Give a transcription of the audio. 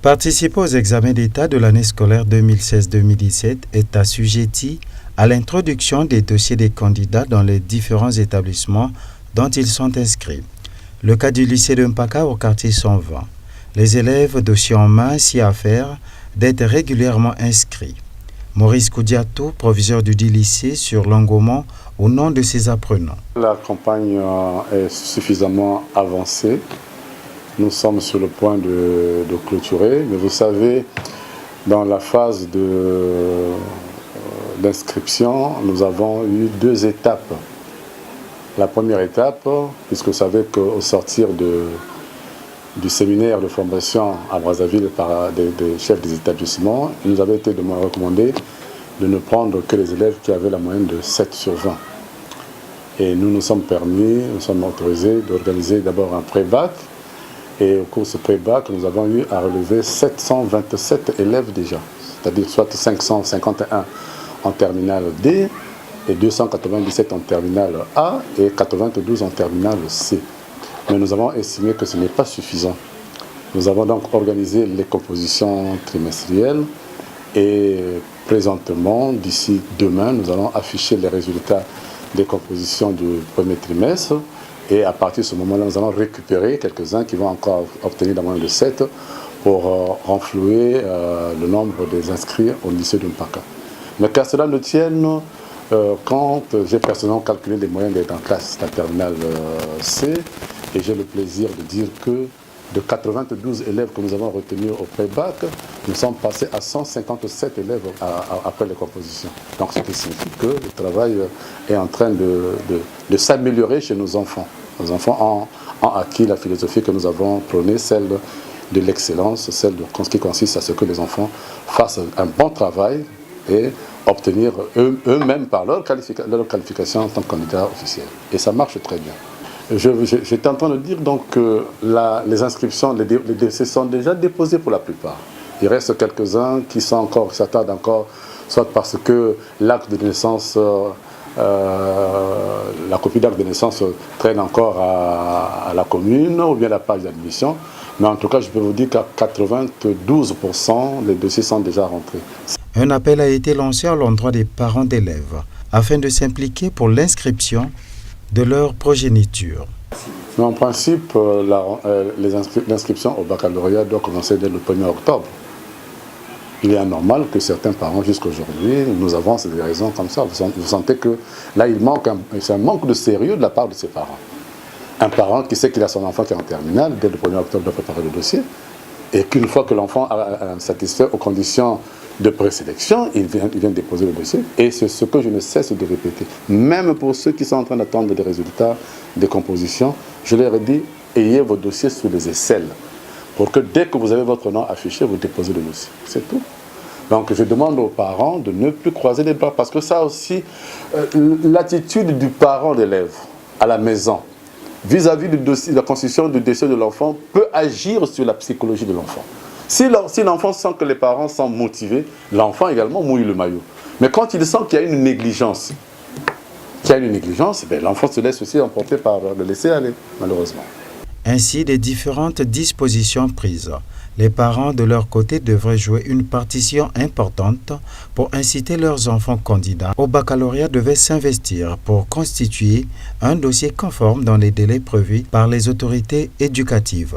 Participer aux examens d'État de l'année scolaire 2016-2017 est assujetti à l'introduction des dossiers des candidats dans les différents établissements dont ils sont inscrits. Le cas du lycée de Mpaka au quartier 120. Les élèves, dossiers en main, s'y affairent d'être régulièrement inscrits. Maurice Koudiatou, proviseur du dit lycée, sur l'engouement au nom de ses apprenants. La campagne est suffisamment avancée. Nous sommes sur le point de clôturer, mais vous savez, dans la phase d'inscription, nous avons eu 2 étapes. La première étape, puisque vous savez qu'au sortir du séminaire de formation à Brazzaville par des chefs des établissements, il nous avait été recommandé de ne prendre que les élèves qui avaient la moyenne de 7 sur 20. Et nous sommes autorisés d'organiser d'abord un pré-bac. Et au cours de ce pré-bac, nous avons eu à relever 727 élèves déjà, c'est-à-dire soit 551 en terminale D et 297 en terminale A et 92 en terminale C. Mais nous avons estimé que ce n'est pas suffisant. Nous avons donc organisé les compositions trimestrielles et présentement, d'ici demain, nous allons afficher les résultats des compositions du premier trimestre. Et à partir de ce moment-là, nous allons récupérer quelques-uns qui vont encore obtenir la moyenne de 7 pour renflouer le nombre des inscrits au lycée de Mpaka. Mais qu'à cela ne tienne, quand j'ai personnellement calculé les moyens d'être en classe, la terminale C, et j'ai le plaisir de dire que de 92 élèves que nous avons retenus au pré-bac, nous sommes passés à 157 élèves après les compositions. Donc ce qui signifie que le travail est en train de s'améliorer chez nos enfants. Nos enfants ont acquis la philosophie que nous avons prônée, celle de l'excellence, qui consiste à ce que les enfants fassent un bon travail et obtenir eux-mêmes par leur qualification en tant que candidats officiels. Et ça marche très bien. J'étais en train de dire donc que les inscriptions, les dossiers sont déjà déposés pour la plupart. Il reste quelques-uns qui s'attardent encore, soit parce que l'acte de naissance, la copie d'acte de naissance traîne encore à la commune ou bien la page d'admission. Mais en tout cas, je peux vous dire qu'à 92%, les dossiers sont déjà rentrés. Un appel a été lancé à l'endroit des parents d'élèves afin de s'impliquer pour l'inscription de leur progéniture. Mais en principe, l'inscription au baccalauréat doit commencer dès le 1er octobre. Il est anormal que certains parents, jusqu'à aujourd'hui, nous avancent des raisons comme ça. Vous sentez que là, c'est un manque de sérieux de la part de ses parents. Un parent qui sait qu'il a son enfant qui est en terminale, dès le 1er octobre, doit préparer le dossier. Et qu'une fois que l'enfant a satisfait aux conditions de présélection, il vient déposer le dossier. Et c'est ce que je ne cesse de répéter. Même pour ceux qui sont en train d'attendre des résultats des compositions, je leur ai dit, ayez vos dossiers sous les aisselles. Pour que dès que vous avez votre nom affiché, vous déposez le dossier. C'est tout. Donc je demande aux parents de ne plus croiser les bras. Parce que ça aussi, l'attitude du parent d'élève à la maison, vis-à-vis du dossier, de la constitution du dossier de l'enfant, peut agir sur la psychologie de l'enfant. Si l'enfant sent que les parents sont motivés, l'enfant également mouille le maillot. Mais quand il sent qu'il y a une négligence, l'enfant se laisse aussi emporter par le laisser aller, malheureusement. Ainsi, des différentes dispositions prises. Les parents, de leur côté, devraient jouer une partition importante pour inciter leurs enfants candidats au baccalauréat devaient s'investir pour constituer un dossier conforme dans les délais prévus par les autorités éducatives.